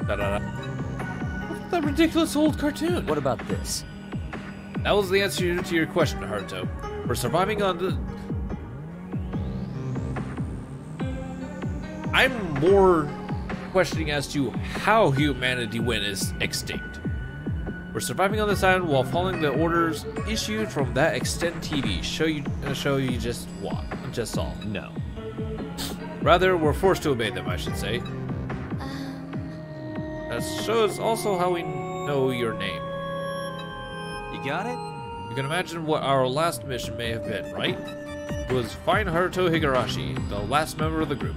What's that ridiculous old cartoon? What about this? That was the answer to your question, Haruto. We're surviving on the... I'm more questioning as to how humanity went extinct. We're surviving on this island while following the orders issued from that Extend TV show you just saw. No. Rather, we're forced to obey them, I should say. That shows also how we know your name. You got it? You can imagine what our last mission may have been, right? It was find Haruto Higurashi, the last member of the group.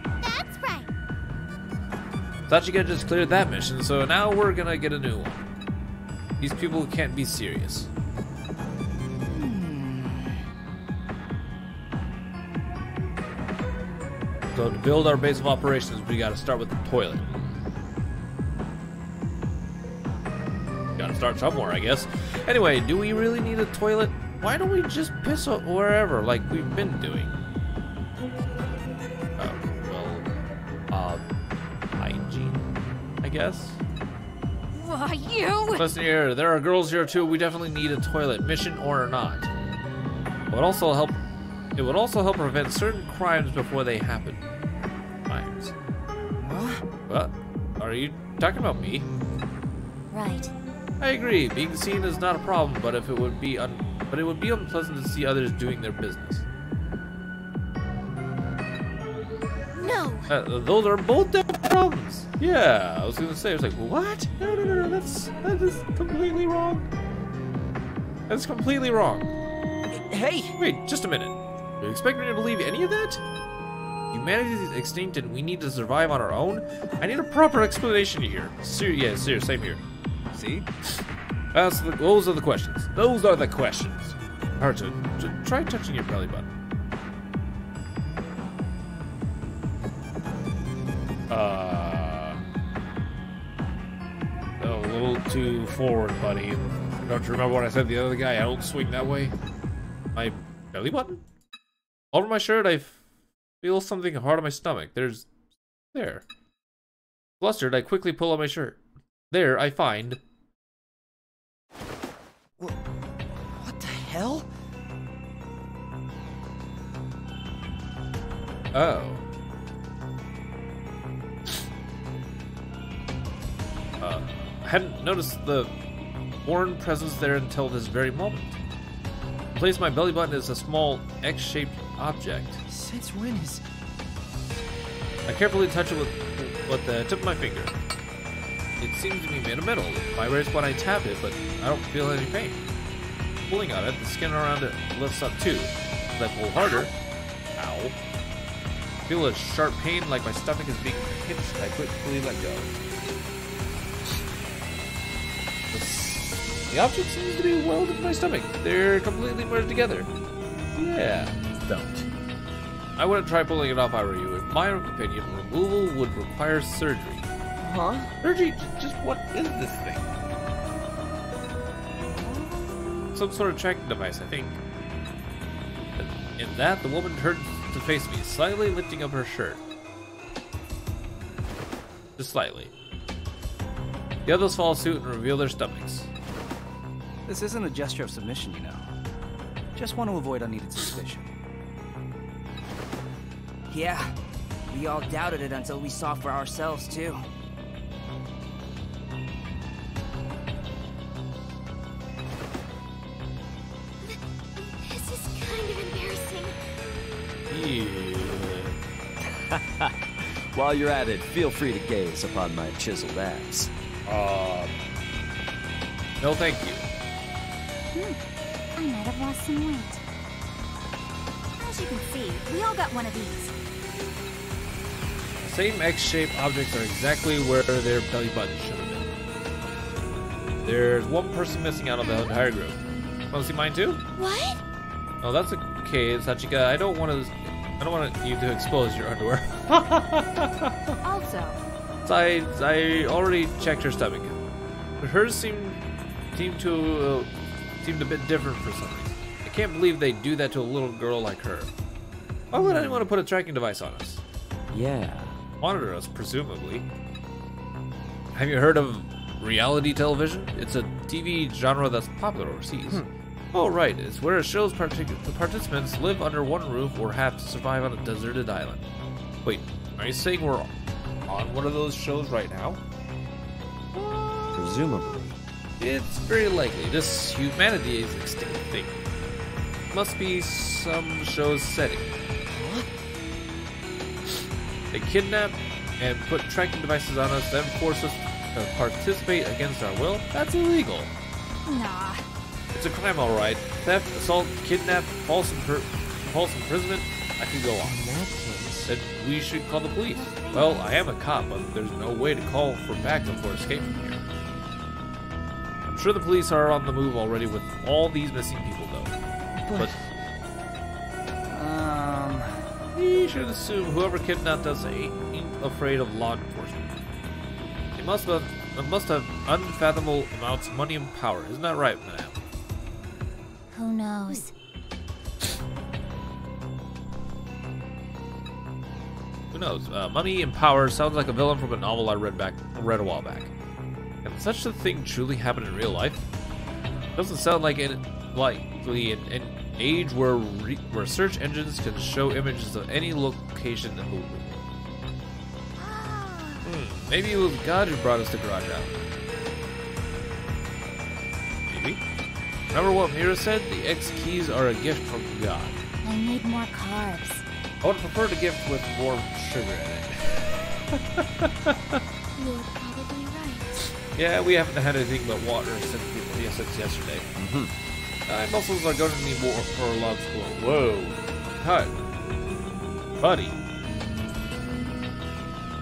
That's right. Sachika just cleared that mission, so now we're gonna get a new one. These people can't be serious. So to build our base of operations, we gotta start with the toilet. Gotta start somewhere, I guess. Anyway, do we really need a toilet? Why don't we just piss wherever, like we've been doing? Hygiene, I guess? Why, you? Listen here, there are girls here too. We definitely need a toilet, mission or not. It would also help prevent certain crimes before they happen. Crimes? Huh? What? Are you talking about me? Right. I agree. Being seen is not a problem, but it would be unpleasant to see others doing their business. No. Those are both different problems. Yeah, I was gonna say. I was like, what? No. That is completely wrong. That's completely wrong. Hey! Wait, just a minute. Do you expect me to believe any of that? Humanity is extinct and we need to survive on our own? I need a proper explanation here. Yeah, same here. See? Those are the questions. Those are the questions. Haruto, try touching your belly button. A little too forward, buddy. Don't you remember what I said to the other guy? I don't swing that way. My belly button? Over my shirt, I feel something hard on my stomach. There. Flustered, I quickly pull on my shirt. There, I find... What the hell? Oh. I hadn't noticed the foreign presence there until this very moment. Placed my belly button is a small X-shaped object. Since when is... I carefully touch it with the tip of my finger. It seems to be made of metal. It vibrates when I tap it, but I don't feel any pain. Pulling on it, the skin around it lifts up too. As I pull harder, ow, I feel a sharp pain like my stomach is being pinched. I quickly let go. The object seems to be welded to my stomach. They're completely merged together. Yeah. Don't. I wouldn't try pulling it off if I were you. In my opinion, removal would require surgery. Huh? Surgery? Just what is this thing? Some sort of tracking device, I think. In that, the woman turned to face me, slightly lifting up her shirt. Just slightly. The others follow suit and reveal their stomachs. This isn't a gesture of submission, you know. Just want to avoid unneeded suspicion. Yeah, we all doubted it until we saw for ourselves, too. This is kind of embarrassing. Yeah. While you're at it, feel free to gaze upon my chiseled ass. No thank you. I might have lost some weight. As you can see, we all got one of these. Same X-shaped objects are exactly where their belly button should have been. There's one person missing out of the entire group. Want to see mine too? What? Oh, that's okay, Sachika. I don't want you to expose your underwear. Also, Besides, I already checked her stomach, but hers seemed a bit different for some reason. I can't believe they do that to a little girl like her. Why would anyone put a tracking device on us? Yeah. Monitor us, presumably. Have you heard of reality television? It's a TV genre that's popular overseas. Oh, right. It's where it shows the participants live under one roof or have to survive on a deserted island. Wait, are you saying we're on one of those shows right now? Presumably. It's very likely. This humanity is extinct thing. Must be some show's setting. What? They kidnap and put tracking devices on us, then force us to participate against our will? That's illegal. Nah. It's a crime, alright. Theft, assault, kidnap, false imprisonment. I could go on. In that case... Then we should call the police. Well, I am a cop, but there's no way to call for backup or escape from here. I'm sure the police are on the move already with all these missing people, though. But we should assume whoever kidnapped us ain't afraid of law enforcement. They must have unfathomable amounts of money and power. Isn't that right, madam? Who knows? Who knows? Money and power sounds like a villain from a novel I read a while back. Can such a thing truly happen in real life? Doesn't sound like likely in an age where search engines can show images of any location in the world. Maybe it was God who brought us to Garage Island. Maybe. Remember what Mira said? The X keys are a gift from God. I need more carbs. I would prefer a gift with more sugar in it. You're probably right. Yeah, we haven't had anything but water since yesterday. My muscles are going to need more for a lot of school. Whoa. Cut.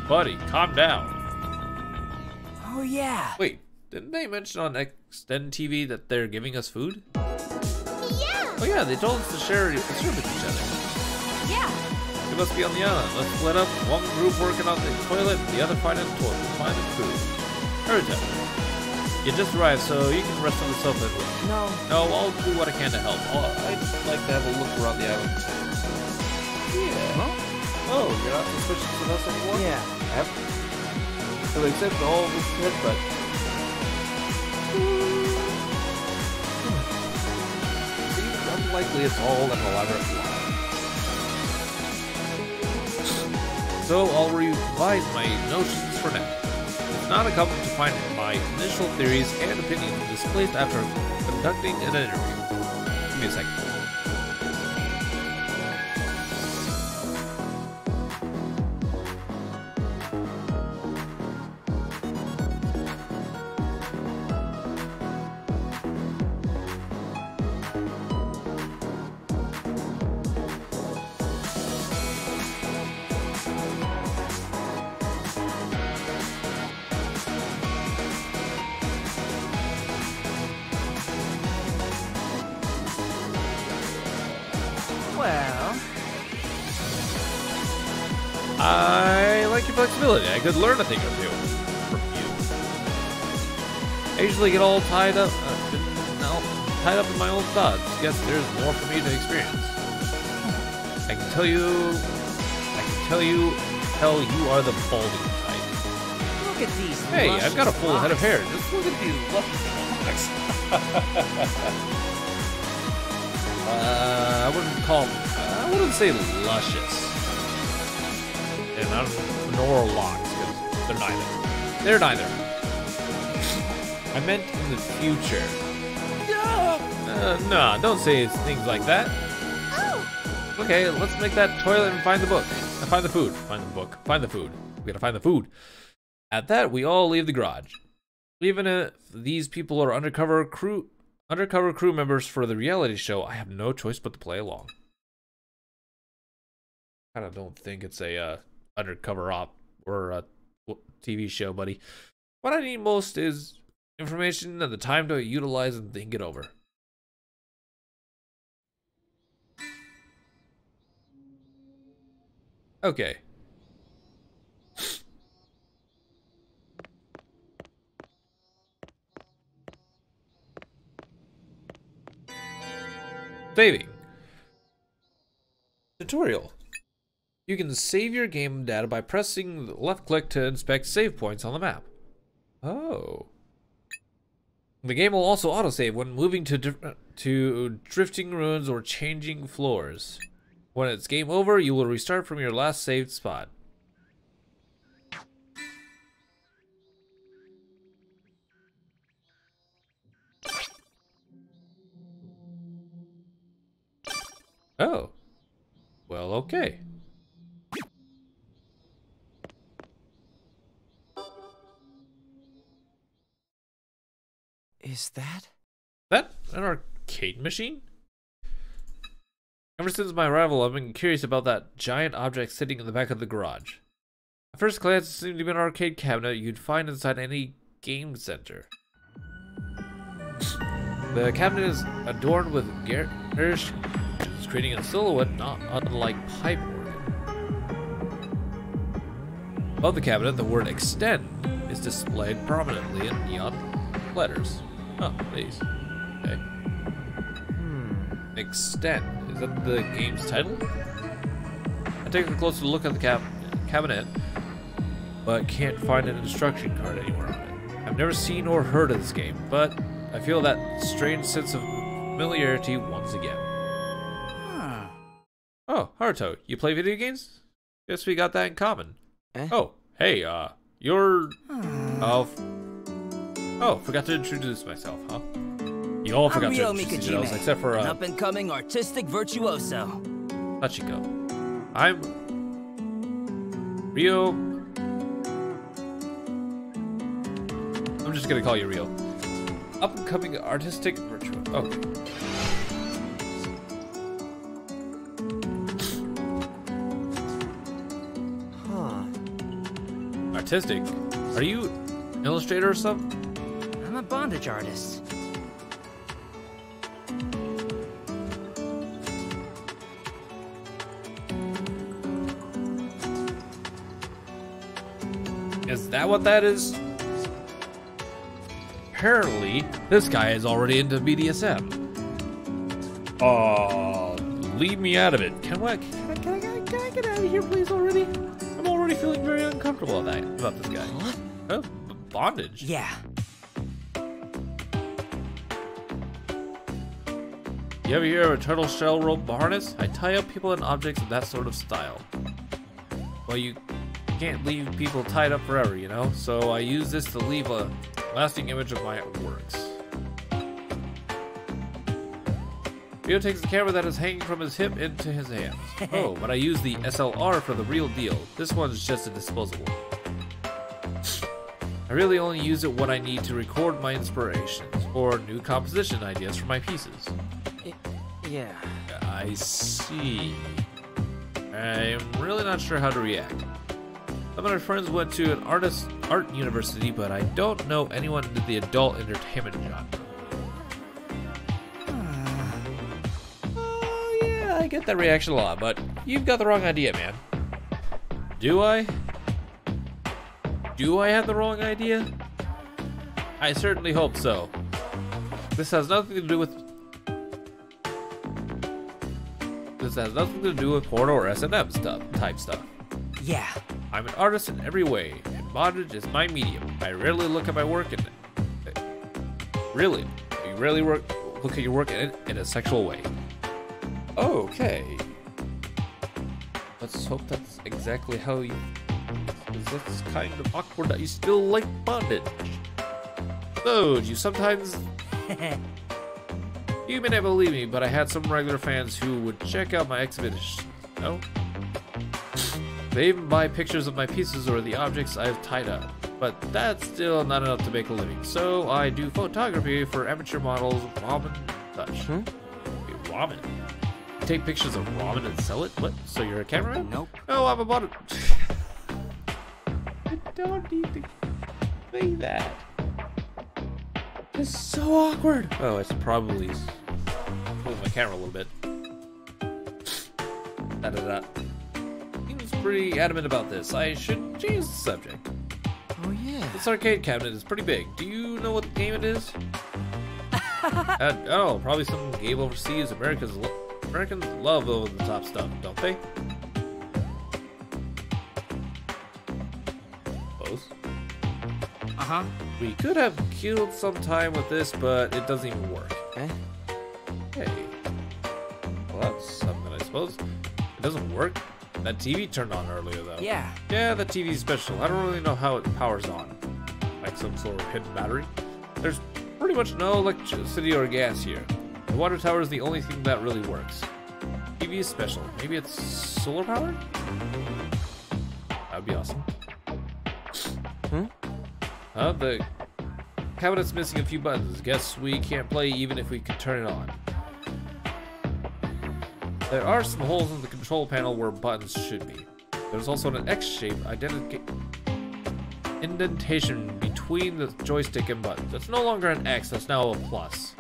Buddy, calm down. Oh yeah. Wait, didn't they mention on Extend TV that they're giving us food? Yeah! Oh yeah, they told us to share with each other. Yeah! We must be on the island. Let's split up. One group working on the toilet, the other finding food. Hurry up. You just arrived, so you can rest on the sofa. No. No, I'll do what I can to help. I'd like to have a look around the island. Yeah. Huh? Oh, you're not suspicious of us anymore? Yeah. I have. So accept all this shit, but... Seems unlikely it's all an elaborate lie. So I'll revise my notions for now. It's not uncommon to find my initial theories and opinions displaced after conducting an interview. Give me a second. Well, I like your flexibility. I could learn a thing or two from you. I usually get all tied up in my own thoughts. Guess there's more for me to experience. I can tell you are the balding type. look at these. Hey, I've got a full head of luscious hair. Just look at these luscious locks. I wouldn't say luscious. And nor locks, because they're neither. They're neither. I meant in the future. No, don't say things like that. Oh! Okay, let's make that toilet and find the book. Find the food. Find the book. Find the food. We gotta find the food. At that, we all leave the garage. Even if these people are undercover crew members for the reality show, I have no choice but to play along. I don't think it's a undercover op or a TV show, buddy. What I need most is information and the time to utilize and think it over. Okay. Saving. Tutorial. You can save your game data by pressing the left click to inspect save points on the map. Oh. The game will also autosave when moving to drifting ruins or changing floors. When it's game over, you will restart from your last saved spot. Oh. Well, okay. Is that? That an arcade machine? Ever since my arrival, I've been curious about that giant object sitting in the back of the garage. At first glance, it seemed to be an arcade cabinet you'd find inside any game center. The cabinet is adorned with garish, creating a silhouette not unlike pipe organ. Above the cabinet, the word "extend" is displayed prominently in neon letters. Oh, please. Okay. Extend. Is that the game's title? I take a closer look at the cabinet, but can't find an instruction card anywhere on it. I've never seen or heard of this game, but I feel that strange sense of familiarity once again. Huh. Oh, Haruto, you play video games? Guess we got that in common. Oh, hey, you're... Oh, forgot to introduce myself, huh? You all forgot to introduce yourselves, except for, an up-and-coming artistic virtuoso. Hachiko. I'm... Rio... I'm just gonna call you Rio. Up-and-coming artistic virtuoso. Okay. Artistic? Are you an illustrator or something? I'm a bondage artist. Is that what that is? Apparently, this guy is already into BDSM. Oh, leave me out of it. Can I get out of here, please, already? I'm already feeling very uncomfortable about this guy. What? Oh, bondage. Yeah. You ever hear of a turtle shell rope harness? I tie up people and objects in that sort of style. Well, you can't leave people tied up forever, you know? So I use this to leave a lasting image of my works. Rio takes the camera that is hanging from his hip into his hands. Oh, but I use the SLR for the real deal. This one's just a disposable. I really only use it when I need to record my inspirations or new composition ideas for my pieces. Yeah. I see. I'm really not sure how to react. Some of my friends went to an art university, but I don't know anyone in the adult entertainment genre. Oh yeah, I get that reaction a lot, but you've got the wrong idea, man. Do I? Do I have the wrong idea? I certainly hope so. This has nothing to do with porno or S&M type stuff. Yeah. I'm an artist in every way, and bondage is my medium. I rarely look at my work look at your work in a sexual way. Okay. Let's hope that's exactly how you... Because that's kind of awkward that you still like bondage. So, do you sometimes... You may not believe me, but I had some regular fans who would check out my exhibitions. No? They even buy pictures of my pieces or the objects I've tied up. But that's still not enough to make a living. So I do photography for amateur models, ramen, such. Wait, ramen? You take pictures of ramen and sell it? What? So you're a cameraman? Nope. No, I'm a model. I don't need to say that. It's so awkward. Oh, I should probably move my camera a little bit. Da-da-da. Seems pretty adamant about this. I should change the subject. Oh yeah. This arcade cabinet is pretty big. Do you know what game it is? Oh, probably some game overseas. Americans love over-the-top stuff, don't they? Close. Uh-huh. We could have killed some time with this, but it doesn't even work. Eh? Hey. Well, that's something, I suppose. It doesn't work. That TV turned on earlier, though. Yeah. Yeah, the TV's special. I don't really know how it powers on. Like some sort of hidden battery. There's pretty much no electricity or gas here. The water tower is the only thing that really works. TV is special. Maybe it's solar powered? That'd be awesome. The cabinet's missing a few buttons. Guess we can't play even if we could turn it on. There are some holes in the control panel where buttons should be. There's also an X-shaped indentation between the joystick and buttons. It's no longer an X, that's now a plus.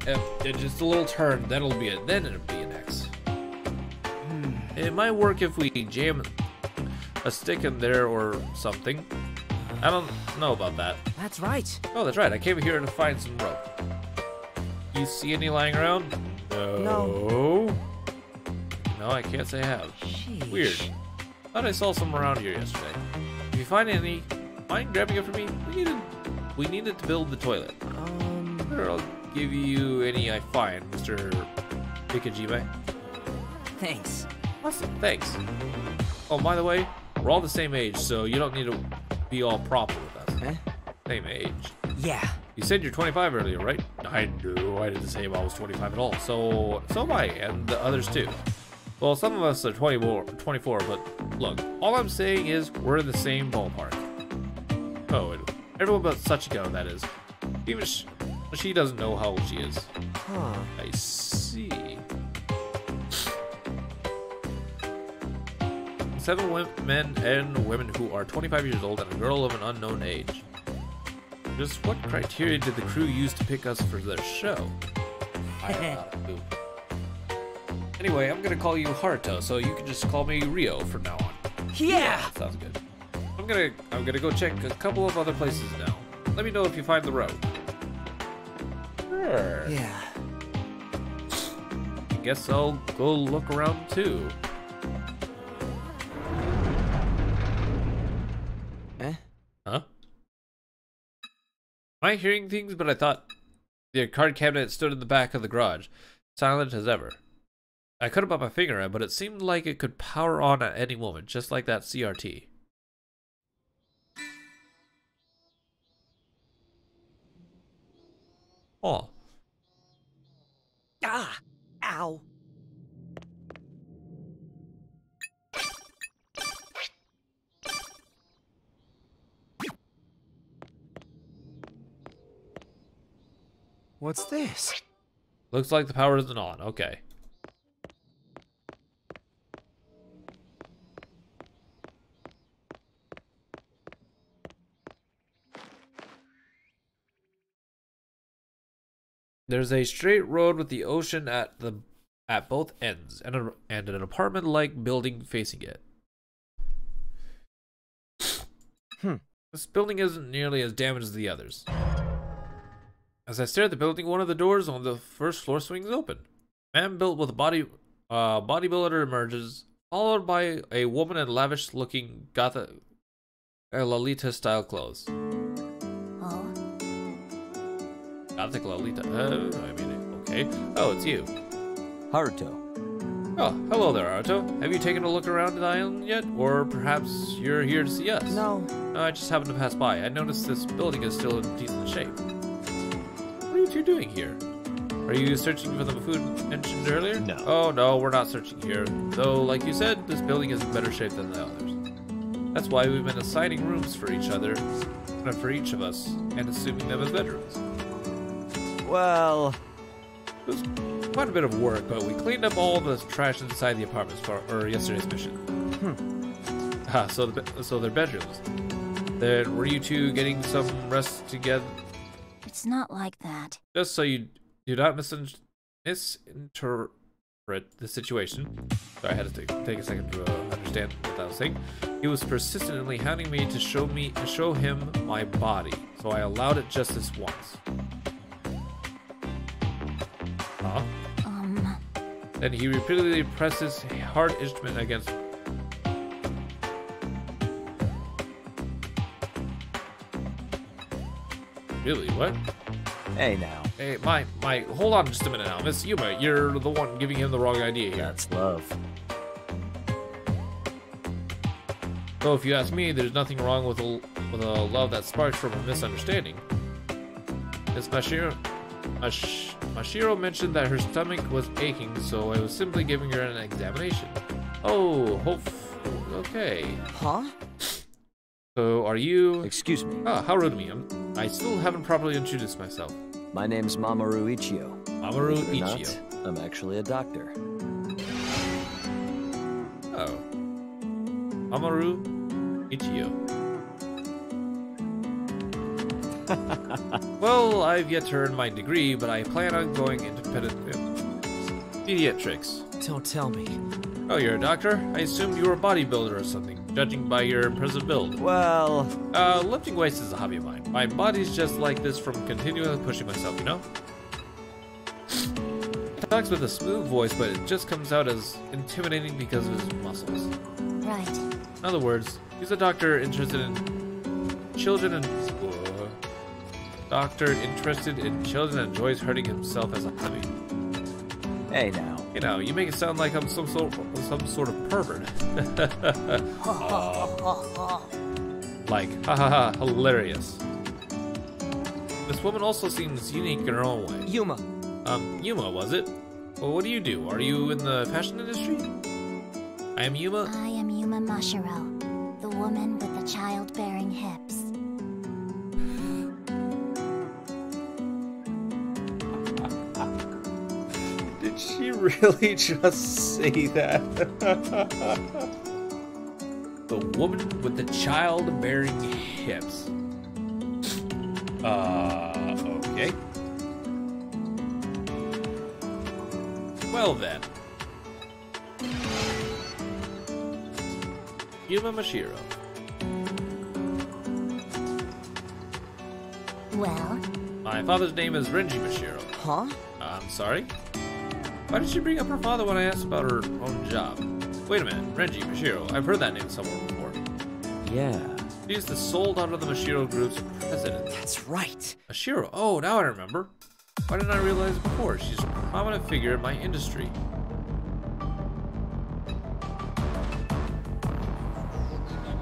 If just a little turn, then it'll be an X. It might work if we jam a stick in there or something. I don't know about that. That's right. Oh, that's right. I came here to find some rope. You see any lying around? No. No, I can't say I have. Sheesh. Weird. Thought I saw some around here yesterday. If you find any, mind grabbing it for me? We needed to build the toilet. Sure, I'll give you any I find, Mr. Pikajime. Thanks. Awesome, thanks. Oh, by the way, we're all the same age, so you don't need to be all proper with us. Huh? Same age. Yeah. You said you're 25 earlier, right? I knew. I didn't say I was 25 at all. So am I, and the others too. Well, some of us are 24, but look, all I'm saying is we're in the same ballpark. Oh, and everyone but Sachiko, that is. Even she doesn't know how old she is. Huh. I see. 7 men and women who are 25 years old and a girl of an unknown age. Just what criteria did the crew use to pick us for their show? I have not a clue. Anyway, I'm gonna call you Haruto, so you can just call me Rio from now on. Yeah. Sounds good. I'm gonna go check a couple of other places now. Let me know if you find the road. Sure. Yeah. I guess I'll go look around too. Huh? Am I hearing things? But I thought the card cabinet stood in the back of the garage, silent as ever. I couldn't put my finger on it, but it seemed like it could power on at any moment, just like that CRT. Oh. Ah! Ow! What's this? Looks like the power isn't on. Okay. There's a straight road with the ocean at both ends, and an apartment-like building facing it. This building isn't nearly as damaged as the others. As I stare at the building, one of the doors on the first floor swings open. A man built with a bodybuilder emerges, followed by a woman in lavish-looking Gothic Lolita-style clothes. Oh, Gothic Lolita. Okay. Oh, it's you. Haruto. Oh, hello there, Haruto. Have you taken a look around the island yet? Or perhaps you're here to see us? No. I just happened to pass by. I noticed this building is still in decent shape. What are you two doing here? Are you searching for the food mentioned earlier? No. Oh, no, we're not searching here. Though, like you said, this building is in better shape than the others. That's why we've been assigning rooms for each other, and for each of us, and assuming them as bedrooms. Well, It was quite a bit of work, but we cleaned up all the trash inside the apartments for yesterday's mission. So they're bedrooms. Then were you two getting some rest together? it's not like that. Just so you do not misinterpret the situation. Sorry, I had to take a second to understand what I was saying. He was persistently hounding me to show him my body, so I allowed it just this once. Huh? Then he repeatedly pressed his hard instrument against Really? What? Hey now, Hey, hold on just a minute now. Miss Yuma, you're the one giving him the wrong idea here. that's love. So if you ask me, there's nothing wrong with a love that sparks from a misunderstanding. Miss Mashiro mentioned that her stomach was aching, so I was simply giving her an examination. Oh, okay. Huh? So are you... Excuse me. Ah, how rude of me. I still haven't properly introduced myself. My name's Mamoru Ichio. Mamoru Believe it or Ichio. not, I'm actually a doctor. Oh. Mamoru Ichio. Well, I've yet to earn my degree, but I plan on going independent pediatrics. Don't tell me. Oh, you're a doctor? I assumed you were a bodybuilder or something, judging by your impressive build. Well, Lifting weights is a hobby of mine. My body's just like this from continually pushing myself, you know? He talks with a smooth voice, but it just comes out as intimidating because of his muscles. Right. In other words, he's a doctor interested in children and enjoys hurting himself as a hobby. hey now. You know, you make it sound like I'm some sort of pervert. Like, hahaha, hilarious. This woman also seems unique in her own way. Yuma. Yuma, was it? Well, what do you do? Are you in the fashion industry? I am Yuma. I am Yuma Mashiro, the woman with the childbearing hips. Did she really just say that? The woman with the childbearing hips. Okay. Well then. Yuma Mashiro. Well, My father's name is Renji Mashiro. Huh? I'm sorry? Why did she bring up her father when I asked about her own job? Wait a minute, Renji Mashiro. I've heard that name somewhere before. Yeah. She's the sole daughter of the Mashiro Group's president. That's right. Mashiro? Oh, now I remember. Why didn't I realize before? She's a prominent figure in my industry.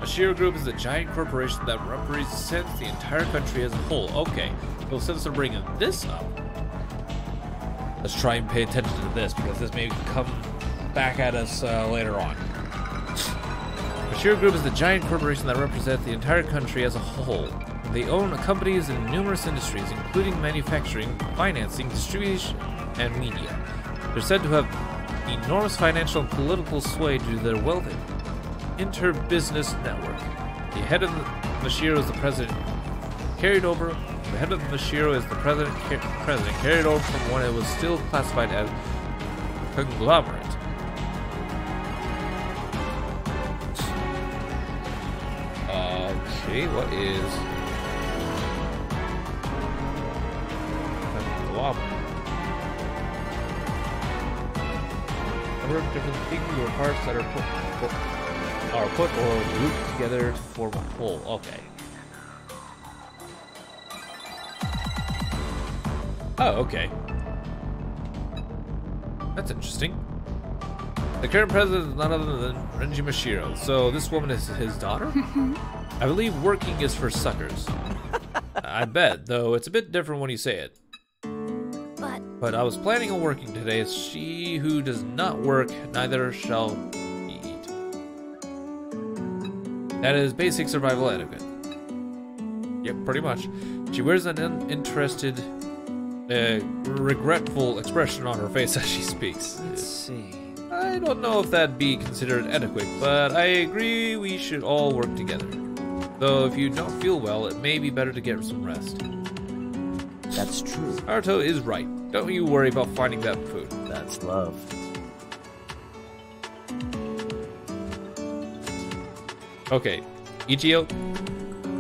Mashiro Group is a giant corporation that represents the entire country as a whole. Okay, well, since they're bringing this up, let's try and pay attention to this because this may come back at us later on. Mashiro Group is the giant corporation that represents the entire country as a whole. They own companies in numerous industries, including manufacturing, financing, distribution, and media. They're said to have enormous financial and political sway due to their wealth and inter-business network. The head of the Mashiro is the president. Carried over. The head of the Mashiro is the president carried over from when it was still classified as conglomerate. Okay, what is conglomerate? Number of different things or parts that are put or grouped together to form a whole. Okay. Oh, okay. That's interesting. The current president is none other than Renji Mashiro, so this woman is his daughter? I believe working is for suckers. I bet, though it's a bit different when you say it. But I was planning on working today, as she who does not work, neither shall eat. That is basic survival etiquette. Yep, pretty much. She wears an uninterested, regretful expression on her face as she speaks. Let's see. I don't know if that'd be considered etiquette, but I agree we should all work together. Though if you don't feel well, it may be better to get some rest. That's true. Naruto is right. Don't you worry about finding that food. That's love. Okay, Ichio,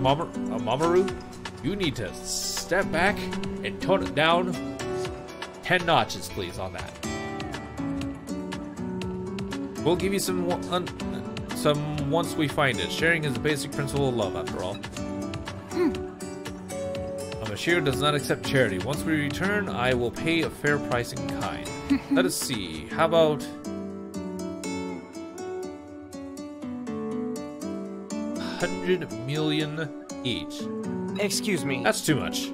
Mamoru, you need to step back and tone it down 10 notches, please, on that. We'll give you some once we find it. Sharing is the basic principle of love, after all. I'm Mashiro does not accept charity. Once we return, I will pay a fair price in kind. Let us see. How about 100 million each? Excuse me. That's too much.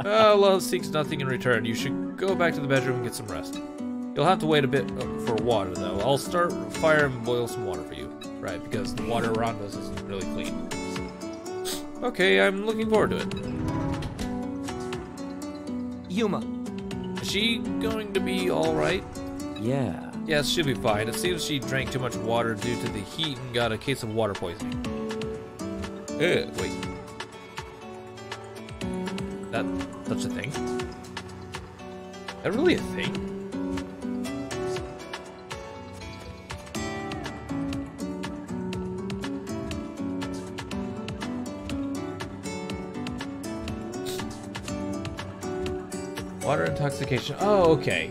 Love seeks nothing in return. You should go back to the bedroom and get some rest. You'll have to wait a bit for water, though. I'll start a fire and boil some water for you. Right, because the water around us isn't really clean. Okay, I'm looking forward to it. Yuma. Is she going to be alright? Yeah. Yes, she'll be fine. It seems she drank too much water due to the heat and got a case of water poisoning. Wait. That such a thing? Is that really a thing? Water intoxication. Oh, okay.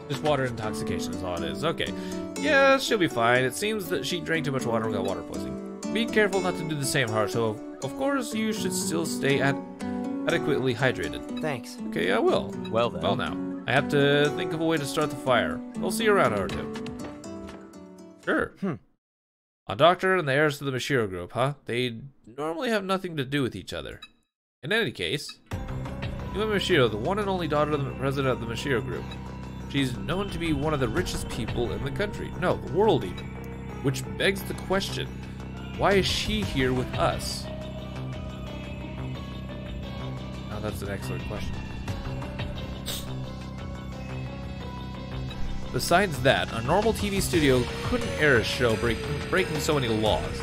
Just water intoxication is all it is. Okay. Yeah, she'll be fine. It seems that she drank too much water and got water poisoning. Be careful not to do the same, Haruto. Of course, you should still stay adequately hydrated. Thanks. Okay, I will. Well then. Well now, I have to think of a way to start the fire. We'll see you around, Haruto. Sure. A doctor and the heirs to the Mashiro group, huh? They normally have nothing to do with each other. In any case, Yuma Mashiro, the one and only daughter of the president of the Mashiro group. She's known to be one of the richest people in the country. No, the world even. Which begs the question, why is she here with us? Now that's an excellent question. Besides that, a normal TV studio couldn't air a show breaking so many laws.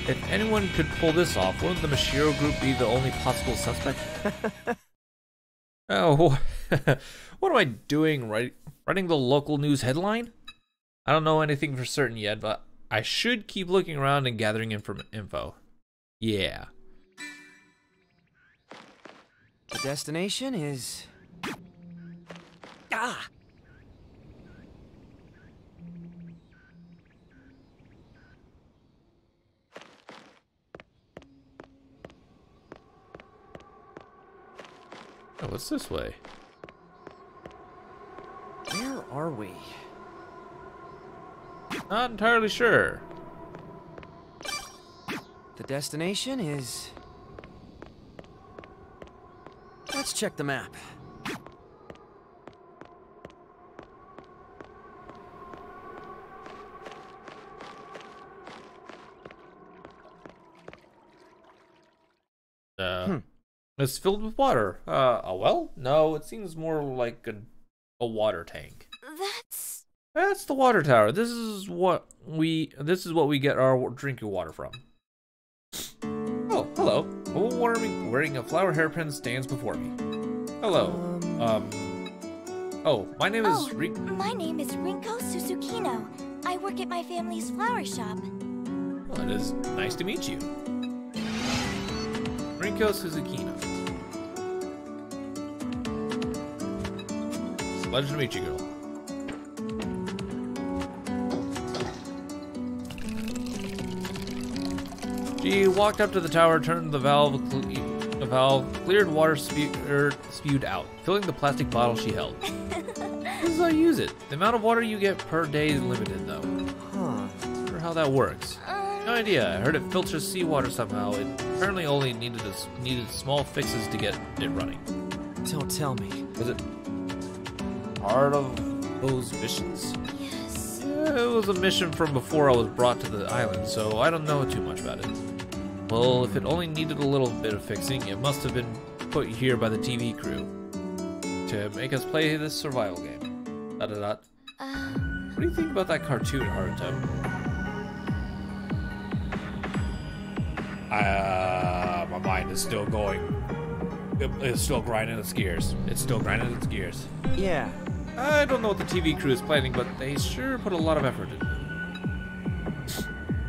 If anyone could pull this off, wouldn't the Mashiro group be the only possible suspect? Oh, what am I doing? Writing the local news headline? I don't know anything for certain yet, but I should keep looking around and gathering info. Yeah. The destination is... Ah! Oh, what's this way? Where are we? Not entirely sure. The destination is... Let's check the map. It's filled with water. A well? No, it seems more like a water tank. That's the water tower. This is what we get our drinking water from. Oh, hello. A woman wearing a flower hairpin stands before me. Hello. Oh, my name is my name is Rinko Susukino. I work at my family's flower shop. Well, it is nice to meet you. Rinko Susukino. Pleasure to meet you, girl. She walked up to the tower, turned the valve, cleared water spewed out, filling the plastic bottle she held. This is how you use it. The amount of water you get per day is limited, though. Not sure how that works. No idea. I heard it filters seawater somehow. It apparently only needed small fixes to get it running. Don't tell me. Was it part of those missions? Yes. Yeah, it was a mission from before I was brought to the island, so I don't know too much about it. Well, if it only needed a little bit of fixing, it must have been put here by the TV crew to make us play this survival game. What do you think about that cartoon, Haruto? My mind is still going. It's still grinding its gears. It's still grinding its gears. Yeah. I don't know what the TV crew is planning, but they sure put a lot of effort into it.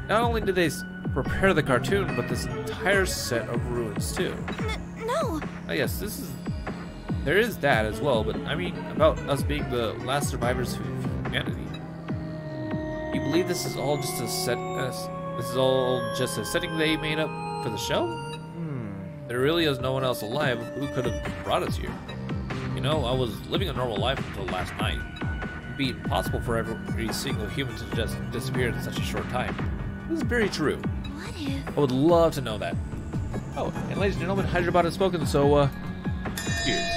Not only did they prepare the cartoon, but this entire set of ruins too. No. Oh yes, there is that as well, but I mean about us being the last survivors of humanity. believe this is all just a set. This is all just a setting they made up for the show? There really is no one else alive who could have brought us here. You know, I was living a normal life until last night. It'd be impossible for every single human to just disappear in such a short time. This is very true. What if... I would love to know that. Oh, and ladies and gentlemen, Hyderabad has spoken, so, cheers.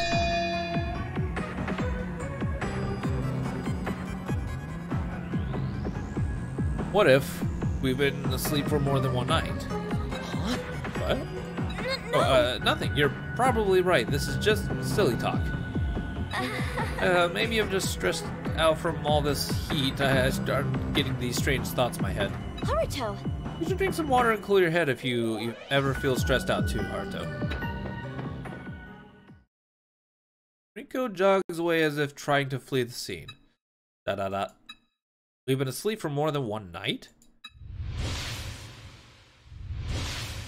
What if we've been asleep for more than one night? Huh? What? Oh, nothing. You're probably right. This is just silly talk. Maybe I'm just stressed out from all this heat. I started getting these strange thoughts in my head. Haruto! You should drink some water and cool your head if you ever feel stressed out too, Haruto. Rico jogs away as if trying to flee the scene. We've been asleep for more than one night?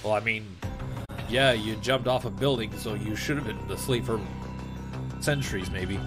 Well, I mean, yeah, you jumped off a building, so you should have been asleep for centuries, maybe.